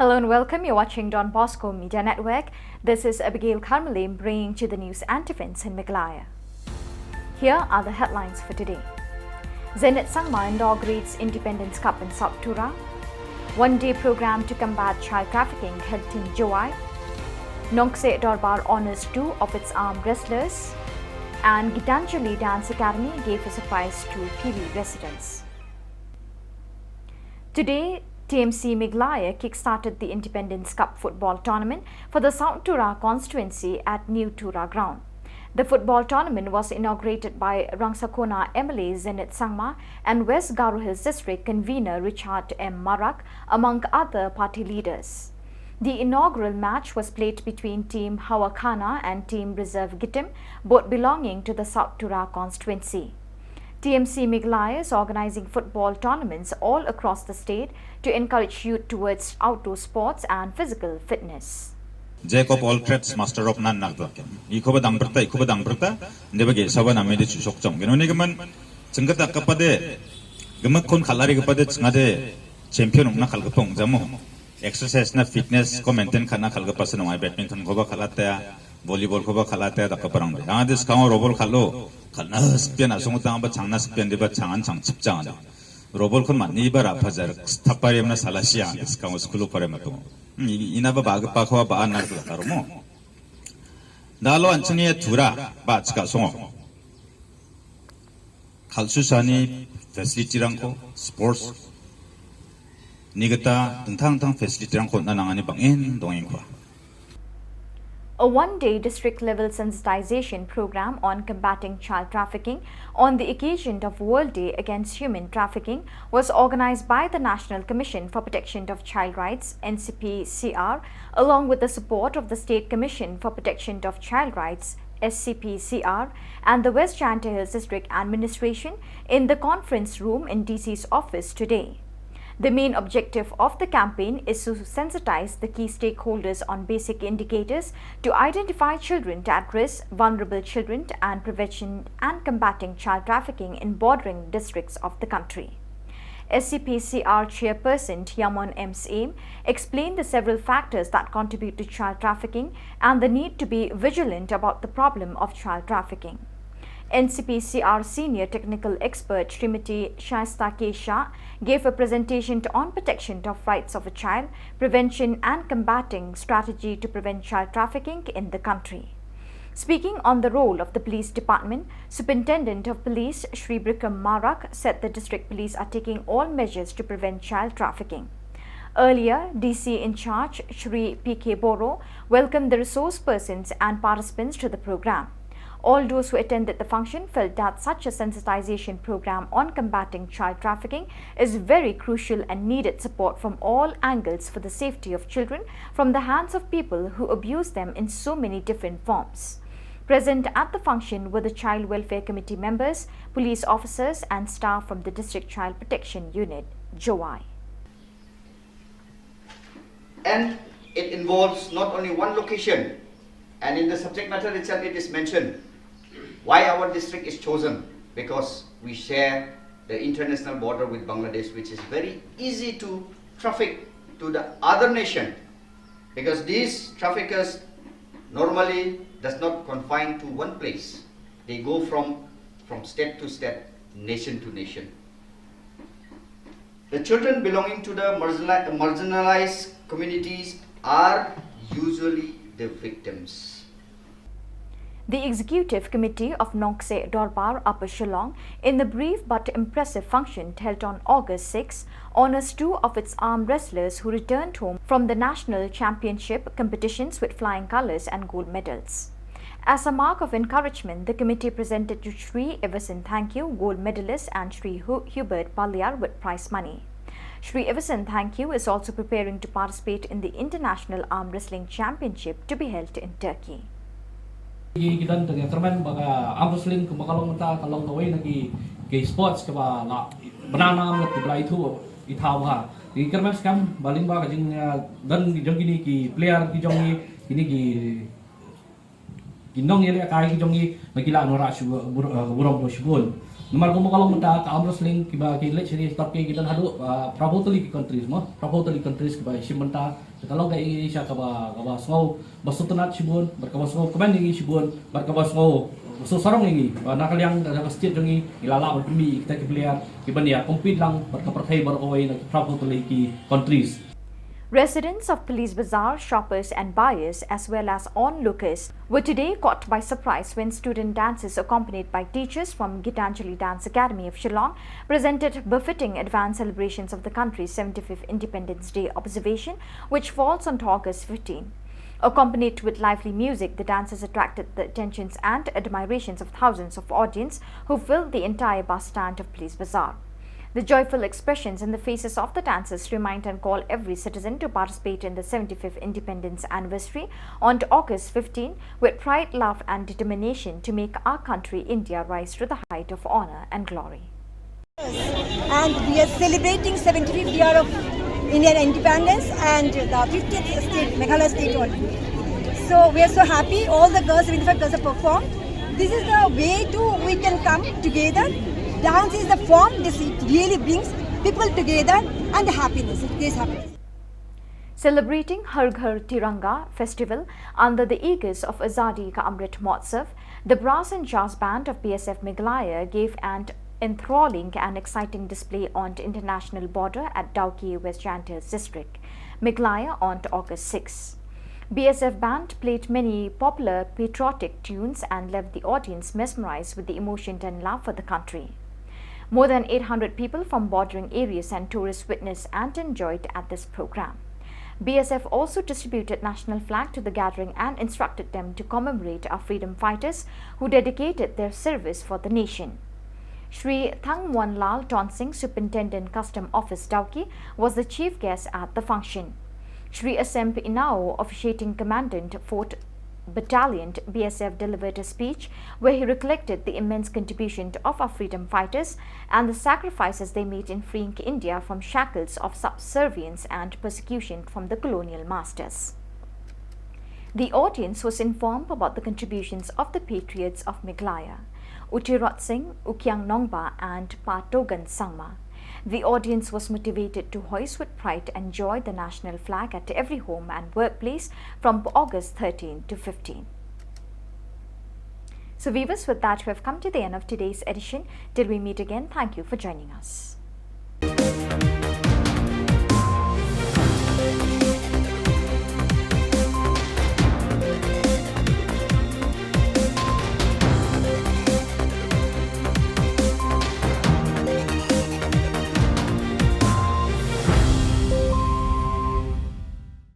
Hello and welcome. You're watching Don Bosco Media Network. This is Abigail Karmalim bringing you the news and events in Meghalaya. Here are the headlines for today. Zenit Sangma inaugurates Independence Cup in South Tura. One-day program to combat child trafficking held in July. Nongse Dorbar honors 2 of its armed wrestlers. And Gitanjali Dance Academy gave a surprise to PV residents. Today, TMC Meghalaya kick-started the Independence Cup football tournament for the South Tura constituency at New Tura ground. The football tournament was inaugurated by Rangsakona MLA Zenit Sangma and West Garo Hills District convener Richard M. Marak, among other party leaders. The inaugural match was played between Team Hawakana and Team Reserve Gitim, both belonging to the South Tura constituency. TMC Meghalaya is organizing football tournaments all across the state to encourage youth towards outdoor sports and physical fitness. Jack of all trades, master of none. Ikoba Damberta, never get Savan Amedi Shokjong. Genonegaman, Chingata Kapade, Gamakon Kalari Kapade, Nade, champion of Nakalgapong, Zamo. Exercise na fitness, commenting Kana Kalgapasan, my badminton, Koba Kalata, volleyball Koba Kalata, the Kaparang. And this Kama Robol Kalo, Kalnas Piana, Songotamba, Chanas Piandiba Chan Chang Chipchan. Robol Kunman, Nibara Pazar, Taparima Salasia, this Kama Skulu Paramato. Inaba Bagapako Ba Narmo. Dalo Antonia Tura, Batska Song. Kalsusani, facility ranko, sports. Nigata, Tang facility ranko Nanangani Bangin, Doingwa. A one-day district-level sensitization program on combating child trafficking on the occasion of World Day Against Human Trafficking was organized by the National Commission for Protection of Child Rights, NCPCR, along with the support of the State Commission for Protection of Child Rights, SCPCR, and the West Janta Hills District Administration in the conference room in DC's office today. The main objective of the campaign is to sensitize the key stakeholders on basic indicators to identify children at risk, vulnerable children, and prevention and combating child trafficking in bordering districts of the country. SCPCR Chairperson Yamon M. Aim explained the several factors that contribute to child trafficking and the need to be vigilant about the problem of child trafficking. NCPCR Senior Technical Expert Srimati Shaista Kesha gave a presentation on protection of rights of a child, prevention and combating strategy to prevent child trafficking in the country. Speaking on the role of the police department, Superintendent of Police Shri Brikam Marak said the district police are taking all measures to prevent child trafficking. Earlier, DC in charge Shri P.K. Boro welcomed the resource persons and participants to the program. All those who attended the function felt that such a sensitization program on combating child trafficking is very crucial and needed support from all angles for the safety of children from the hands of people who abuse them in so many different forms. Present at the function were the Child Welfare Committee members, police officers and staff from the District Child Protection Unit, JOI. And it involves not only one location, and in the subject matter itself it is mentioned why our district is chosen, because we share the international border with Bangladesh, which is very easy to traffic to the other nation, because these traffickers normally does not confine to one place. They go from state to state, nation to nation. The children belonging to the marginalized communities are usually the victims. The Executive Committee of Nongse Dorbar Upper Shillong, in the brief but impressive function held on August 6, honors 2 of its armed wrestlers who returned home from the national championship competitions with flying colours and gold medals. As a mark of encouragement, the committee presented to Shri Everson Thank You, gold medalist, and Shri Hubert Palyar with prize money. Shri Everson Thank You is also preparing to participate in the International Arm Wrestling Championship to be held in Turkey. Kita dengan termen baga arm wrestling ke makalong ta kalong kawai nagi ke sports ke ba la banana ngat belai thu ithau ha di kermen skam baling ba jing dan jong gini ki player ki jong ini ki ginong yele kai ki jong magila nora shu burong bo shbol nomor ko makalong ta arm wrestling ki ba ki let series top ke kita hadu probably countries mo probably countries ke ba shimanta kalau kay siya kaba so basutunat sibun berkaba so kaman ngi sibun berkaba so so sarong ngi nakaliang ka state ngi ilala berpimi kita kibeliar kibania compete lang berkaperthai berkawai na travel to leki countries. Residents of Police Bazaar, shoppers and buyers as well as onlookers were today caught by surprise when student dancers accompanied by teachers from Gitanjali Dance Academy of Shillong presented befitting advanced celebrations of the country's 75th Independence Day observation, which falls on August 15. Accompanied with lively music, the dancers attracted the attentions and admirations of thousands of audience who filled the entire bus stand of Police Bazaar. The joyful expressions in the faces of the dancers remind and call every citizen to participate in the 75th Independence Anniversary on August 15 with pride, love and determination to make our country India rise to the height of honor and glory. And we are celebrating 75th year of Indian independence and the 50th state, Meghalaya state only. So we are so happy, all the girls, 75 girls have performed. This is the way we can come together. Dance is the form, this really brings people together and happiness, it gives happiness. Celebrating Har Ghar Tiranga festival under the aegis of Azadi Ka Amrit Mahotsav, the brass and jazz band of BSF Meghalaya gave an enthralling and exciting display on the international border at Dauki, West Jantias district, Meghalaya on August 6. BSF band played many popular patriotic tunes and left the audience mesmerized with the emotion and love for the country. More than 800 people from bordering areas and tourists witnessed and enjoyed at this program. BSF also distributed national flag to the gathering and instructed them to commemorate our freedom fighters who dedicated their service for the nation. Shri Thangwan Lal Tonsing, Superintendent Custom Office Dauki, was the chief guest at the function. Shri Asemp Inao, officiating Commandant 4th Battalion BSF, delivered a speech where he recollected the immense contribution of our freedom fighters and the sacrifices they made in freeing India from shackles of subservience and persecution from the colonial masters. The audience was informed about the contributions of the patriots of Meghalaya, Utirot Singh, Ukyang Nongba and Patogan Sangma. The audience was motivated to hoist with pride and joy the national flag at every home and workplace from August 13 to 15. So viewers, with that we have come to the end of today's edition. Till we meet again, thank you for joining us.